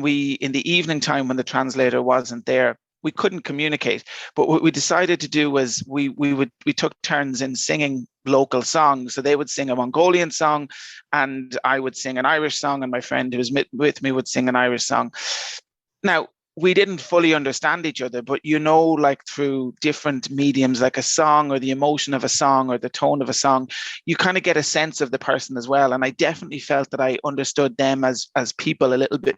we in the evening time, when the translator wasn't there, we couldn't communicate. But what we decided to do was we took turns in singing local songs. So they would sing a Mongolian song, and I would sing an Irish song, and my friend who was with me would sing an Irish song. Now, we didn't fully understand each other, but like through different mediums, like a song or the emotion of a song or the tone of a song, you kind of get a sense of the person as well. And I definitely felt that I understood them as people a little bit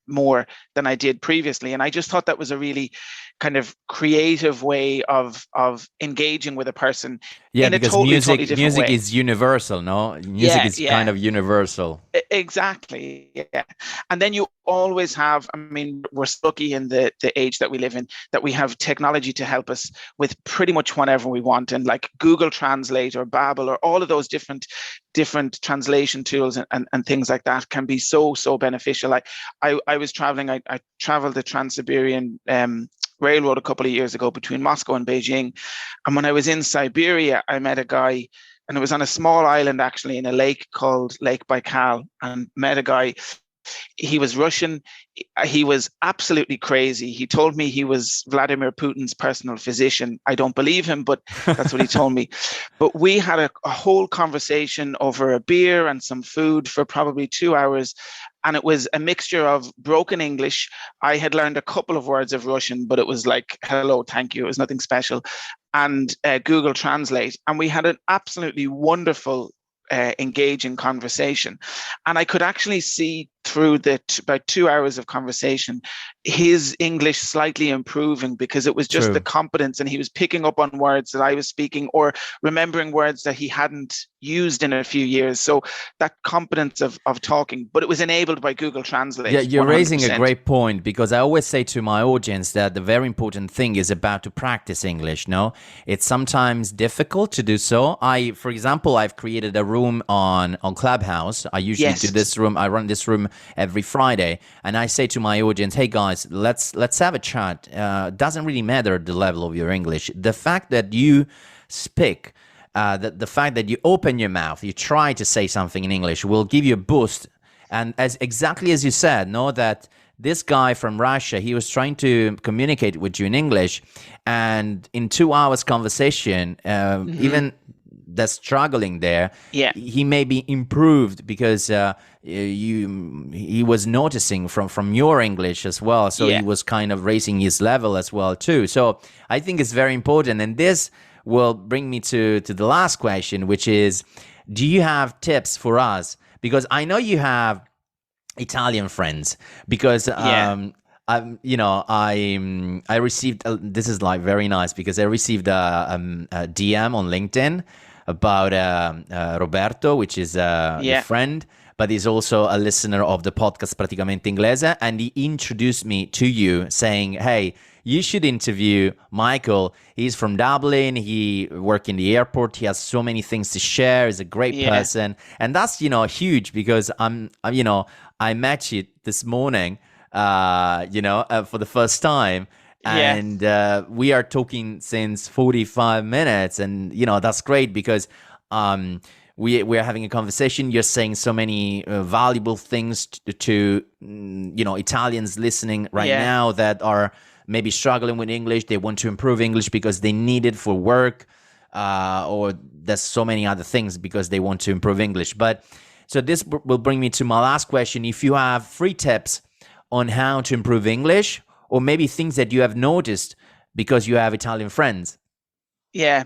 more than I did previously. And I just thought that was a really kind of creative way of engaging with a person. Yeah, in because a totally different music way. is universal, no? Music is kind of universal. Exactly. Yeah. And then you always have, I mean, we're lucky in the age that we live in, that we have technology to help us with pretty much whatever we want. And like Google Translate or Babbel or all of those different translation tools and things like that can be so beneficial. I was traveling, I traveled the Trans-Siberian Railroad a couple of years ago between Moscow and Beijing. And when I was in Siberia, I met a guy, and it was on a small island actually in a lake called Lake Baikal, and met a guy. He was Russian. He was absolutely crazy. He told me he was Vladimir Putin's personal physician. I don't believe him, but that's what he told me. But we had a whole conversation over a beer and some food for probably 2 hours. And it was a mixture of broken English. I had learned a couple of words of Russian, but it was like, hello, thank you. It was nothing special. And Google Translate. And we had an absolutely wonderful, engaging conversation. And I could actually see through about 2 hours of conversation, his English slightly improving, because it was just the competence, and he was picking up on words that I was speaking or remembering words that he hadn't used in a few years. So that competence of talking, but it was enabled by Google Translate. Yeah, you're 100%. raising a great point, because I always say to my audience that the very important thing is about to practice English, no? It's sometimes difficult to do so. For example, I've created a room on Clubhouse. I usually do this room. I run this room every Friday, and I say to my audience, hey guys, let's have a chat. Doesn't really matter the level of your English. The fact that you speak, the fact that you open your mouth, you try to say something in English will give you a boost. And exactly as you said, know that this guy from Russia, he was trying to communicate with you in English, and in 2 hours conversation, even that's struggling there, Yeah. he may be improved because he was noticing from your English as well, so he was kind of raising his level as well too. So I think it's very important, and this will bring me to the last question, which is, do you have tips for us? Because I know you have Italian friends, because I received this is like very nice, because I received a DM on LinkedIn about Roberto, which is a friend, but he's also a listener of the podcast Praticamente Inglese, and he introduced me to you saying, hey, you should interview Micheal. He's from Dublin. He worked in the airport. He has so many things to share. He's a great person. And that's, huge, because I met you this morning, for the first time. And we are talking since 45 minutes. And, that's great, because we're having a conversation. You're saying so many valuable things to Italians listening right now that are maybe struggling with English. They want to improve English because they need it for work, or there's so many other things because they want to improve English. But so this will bring me to my last question. If you have 3 tips on how to improve English, or maybe things that you have noticed because you have Italian friends. Yeah.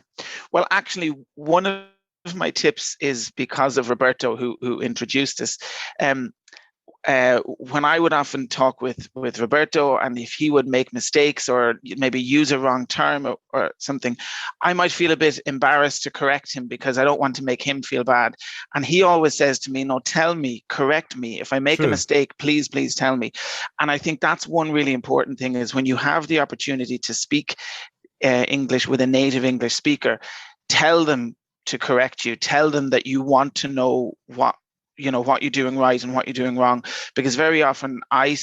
Well, actually, one of my tips is because of Roberto, who introduced us. When I would often talk with Roberto, and if he would make mistakes or maybe use a wrong term or something, I might feel a bit embarrassed to correct him, because I don't want to make him feel bad. And he always says to me, no, tell me, correct me. If I make a mistake, please tell me. And I think that's one really important thing, is when you have the opportunity to speak English with a native English speaker, tell them to correct you. Tell them that you want to know what you're doing right and what you're doing wrong, because very often I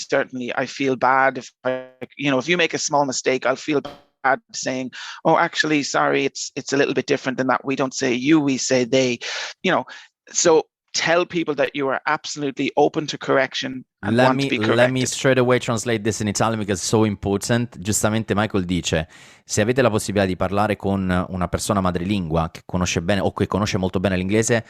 feel bad if if you make a small mistake, I'll feel bad saying, oh, actually, sorry, it's a little bit different than that. We don't say you, we say they, so tell people that you are absolutely open to correction and want to be corrected. Let me straight away translate this in Italian, because it's so important. Giustamente Micheal dice, se avete la possibilità di parlare con una persona madrelingua che conosce bene o che conosce molto bene l'inglese,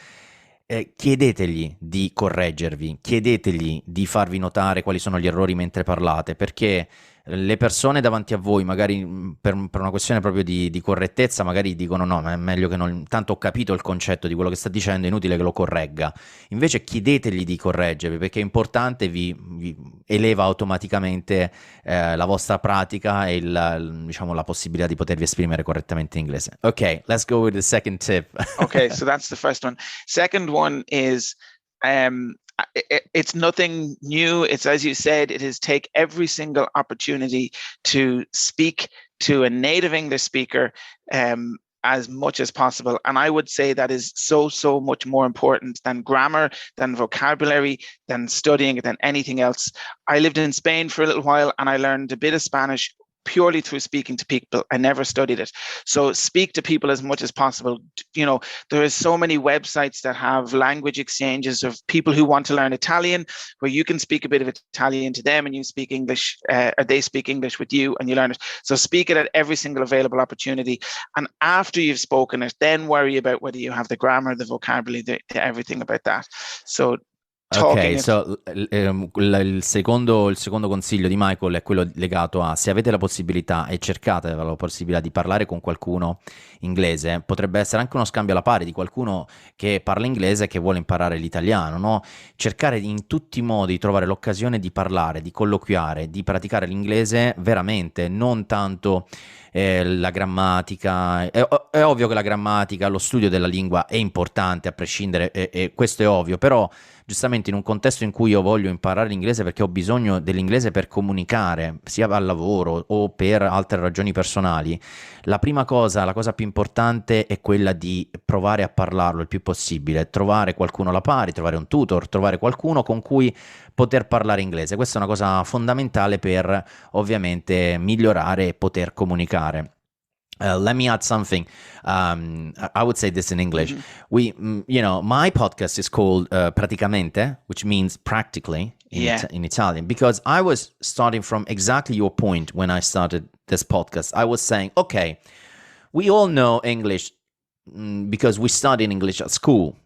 chiedetegli di correggervi, chiedetegli di farvi notare quali sono gli errori mentre parlate, perché le persone davanti a voi, magari per una questione proprio di correttezza, magari dicono no, ma è meglio che non, tanto ho capito il concetto di quello che sta dicendo, è inutile che lo corregga. Invece chiedetegli di correggervi, perché è importante, vi eleva automaticamente la vostra pratica e la possibilità di potervi esprimere correttamente in inglese. Ok, let's go with the second tip. Okay, so that's the first one. Second one is it's nothing new. It's, as you said, it is take every single opportunity to speak to a native English speaker as much as possible. And I would say that is so much more important than grammar, than vocabulary, than studying, than anything else. I lived in Spain for a little while, and I learned a bit of Spanish purely through speaking to people. I never studied it. So speak to people as much as possible. There is so many websites that have language exchanges of people who want to learn Italian, where you can speak a bit of Italian to them and you speak English, or they speak English with you and you learn it. So speak it at every single available opportunity. And after you've spoken it, then worry about whether you have the grammar, the vocabulary, everything about that. So Ok, so, il secondo consiglio di Micheal è quello legato a, se avete la possibilità e cercate la possibilità di parlare con qualcuno inglese, potrebbe essere anche uno scambio alla pari di qualcuno che parla inglese e che vuole imparare l'italiano, no? Cercare in tutti i modi di trovare l'occasione di parlare, di colloquiare, di praticare l'inglese veramente, non tanto la grammatica. È ovvio che la grammatica, lo studio della lingua è importante a prescindere, e questo è ovvio, però giustamente in un contesto in cui io voglio imparare l'inglese perché ho bisogno dell'inglese per comunicare, sia al lavoro o per altre ragioni personali, la cosa più importante è quella di provare a parlarlo il più possibile, trovare qualcuno alla pari, trovare un tutor, trovare qualcuno con cui poter parlare inglese. Questa è una cosa fondamentale per ovviamente migliorare e poter comunicare. Let me add something. I would say this in English. My podcast is called Praticamente, which means practically in Italian, because I was starting from exactly your point when I started this podcast. I was saying, okay, we all know English because we studied English at school,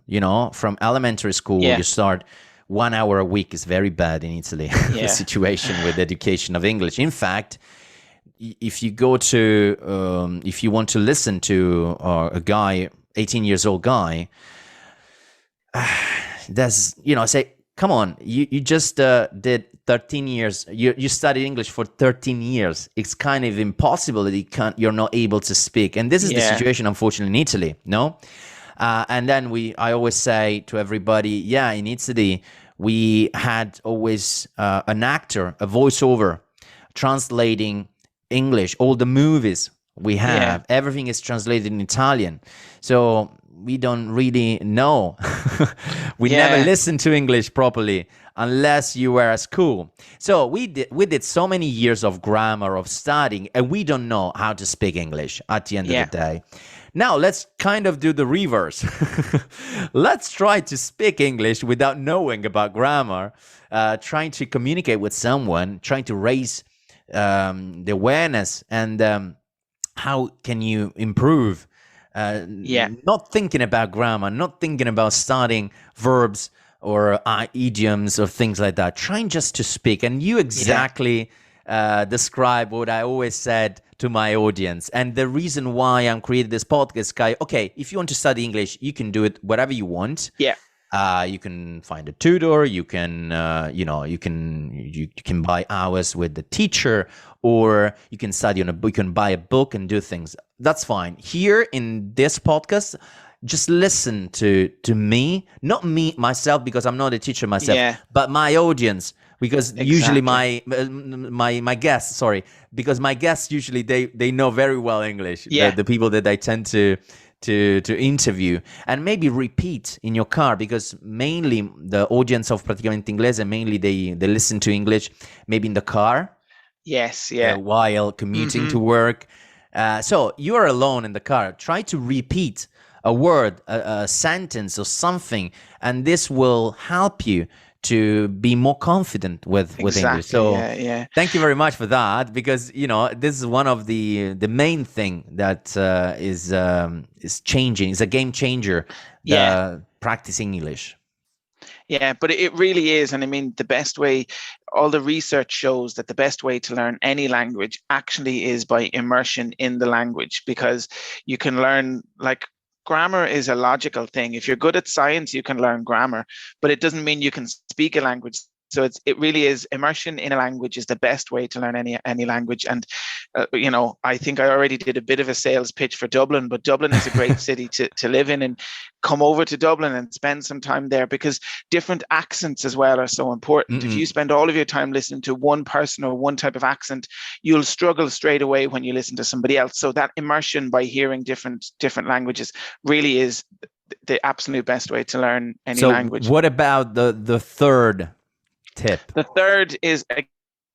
from elementary school, you start 1 hour a week is very bad in Italy, the situation with education of English. In fact, if you go to, if you want to listen to a guy, 18 years old guy, there's, say, come on, you just did 13 years, you studied English for 13 years. It's kind of impossible that you're not able to speak. And this is the situation, unfortunately, in Italy, no? And then I always say to everybody, in Italy, we had always an actor, a voiceover, translating English. All the movies we have, everything is translated in Italian. So we don't really know. We never listened to English properly unless you were at school. So we did so many years of grammar, of studying, and we don't know how to speak English at the end of the day. Now let's kind of do the reverse. Let's try to speak English without knowing about grammar, trying to communicate with someone, trying to raise the awareness, and how can you improve? Not thinking about grammar, not thinking about studying verbs or idioms or things like that. Trying just to speak. And you exactly describe what I always said to my audience. And the reason why I'm creating this podcast, Kai, okay, if you want to study English, you can do it whatever you want. Yeah. You can find a tutor. You can, you can buy hours with the teacher, or you can study on a book. You can buy a book and do things. That's fine. Here in this podcast, just listen to me, not me myself, because I'm not a teacher myself, but my audience, because usually my guests, because my guests usually they know very well English. The people that I tend to interview, and maybe repeat in your car, because mainly the audience of Praticamente Inglese, mainly they listen to English maybe in the car. While commuting to work. So you are alone in the car. Try to repeat a word, a sentence or something, and this will help you to be more confident with English. So thank you very much for that, because this is one of the main thing that is changing. It's a game changer. Practicing English. Yeah, but it really is. And I mean, the best way, all the research shows that the best way to learn any language actually is by immersion in the language, because you can learn, like, grammar is a logical thing. If you're good at science, you can learn grammar, but it doesn't mean you can speak a language. So it really is, immersion in a language is the best way to learn any language. And I think I already did a bit of a sales pitch for Dublin, but Dublin is a great city to live in, and come over to Dublin and spend some time there, because different accents as well are so important. If you spend all of your time listening to one person or one type of accent, you'll struggle straight away when you listen to somebody else. So that immersion by hearing different languages really is the absolute best way to learn any language. What about the third tip? The third is,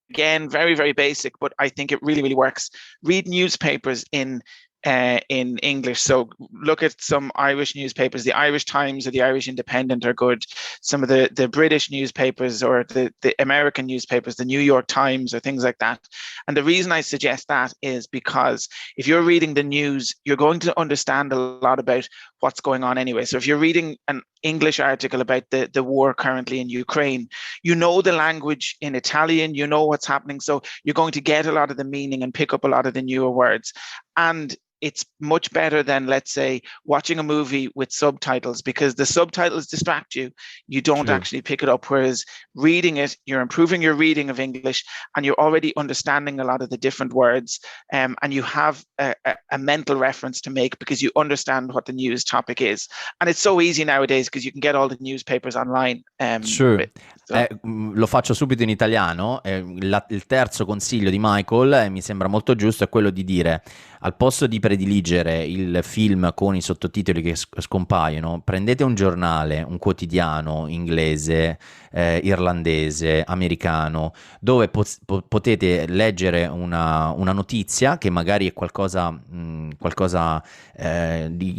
again, very, very basic, but I think it really, really works. Read newspapers in English. So look at some Irish newspapers. The Irish Times or the Irish Independent are good. Some of the British newspapers, or the American newspapers, the New York Times or things like that. And the reason I suggest that is because if you're reading the news, you're going to understand a lot about what's going on anyway. So if you're reading an English article about the war currently in Ukraine, you know the language in Italian, you know what's happening. So you're going to get a lot of the meaning and pick up a lot of the newer words. And it's much better than, let's say, watching a movie with subtitles, because the subtitles distract you. You don't actually pick it up. Whereas reading it, you're improving your reading of English, and you're already understanding a lot of the different words. And you have a mental reference to make, because you understand what the news topic is. And it's so easy nowadays, because you can get all the newspapers online. Lo faccio subito in italiano. Il terzo consiglio di Micheal, mi sembra molto giusto, è quello di dire: al posto di prediligere il film con i sottotitoli che scompaiono, prendete un giornale, un quotidiano inglese, irlandese, americano, dove potete leggere una notizia che magari è qualcosa in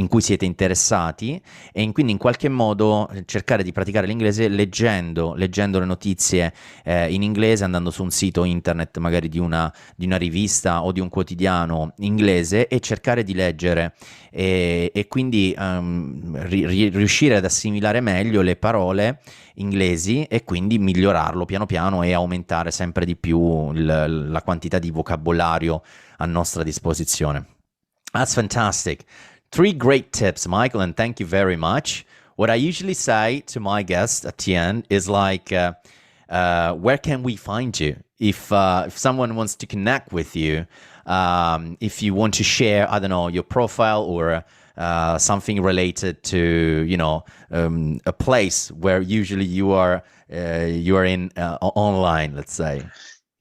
cui siete interessati, e quindi in qualche modo cercare di praticare l'inglese leggendo le notizie in inglese, andando su un sito internet magari di una rivista o di un quotidiano inglese, e cercare cercare di leggere e quindi riuscire ad assimilare meglio le parole inglesi e quindi migliorarlo piano piano e aumentare sempre di più la quantità di vocabolario a nostra disposizione. That's fantastic. 3 great tips, Michael, and thank you very much. What I usually say to my guests at the end is like, where can we find you? If someone wants to connect with you, if you want to share, I don't know, your profile or something related to, a place where usually you are in online, let's say.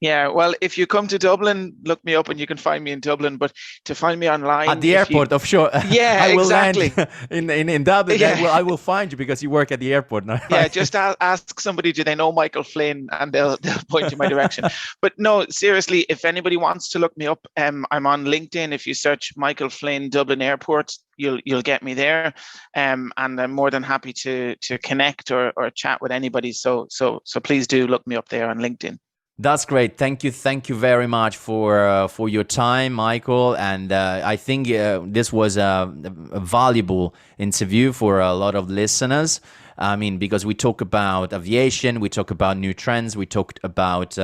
Yeah, well, if you come to Dublin, look me up and you can find me in Dublin. But to find me online at the airport, sure. Yeah, I will exactly. land in Dublin. Yeah. I will find you because you work at the airport now. Right? Yeah, just ask somebody, do they know Micheal Flynn, and they'll point you my direction. But no, seriously, if anybody wants to look me up, I'm on LinkedIn. If you search Micheal Flynn Dublin Airport, you'll get me there. And I'm more than happy to connect or chat with anybody. So please do look me up there on LinkedIn. That's great. Thank you very much for your time, Michael. And I think this was a valuable interview for a lot of listeners. I mean, because we talk about aviation, we talk about new trends, we talked about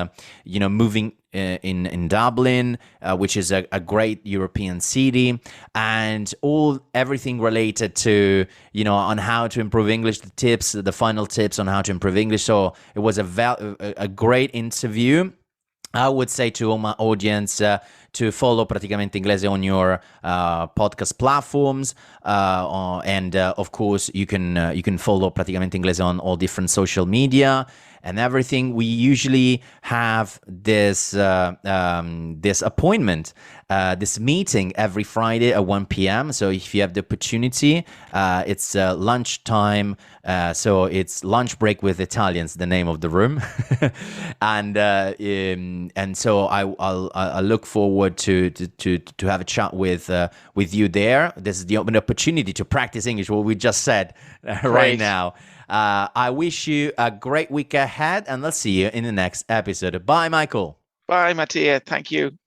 moving in Dublin, which is a great European city, and everything related to on how to improve English, the final tips on how to improve English. So it was a great interview. I would say to all my audience to follow Praticamente Inglese on your podcast platforms, and of course you can follow Praticamente Inglese on all different social media and everything. We usually have this appointment, this meeting every Friday at 1 p.m. So if you have the opportunity, it's lunchtime. So it's lunch break with Italians, the name of the room, and so I look forward to have a chat with you there. This is the opportunity to practice English, what we just said right now. I wish you a great week ahead, and let's see you in the next episode. Bye, Michael. Bye, Mattia. Thank you.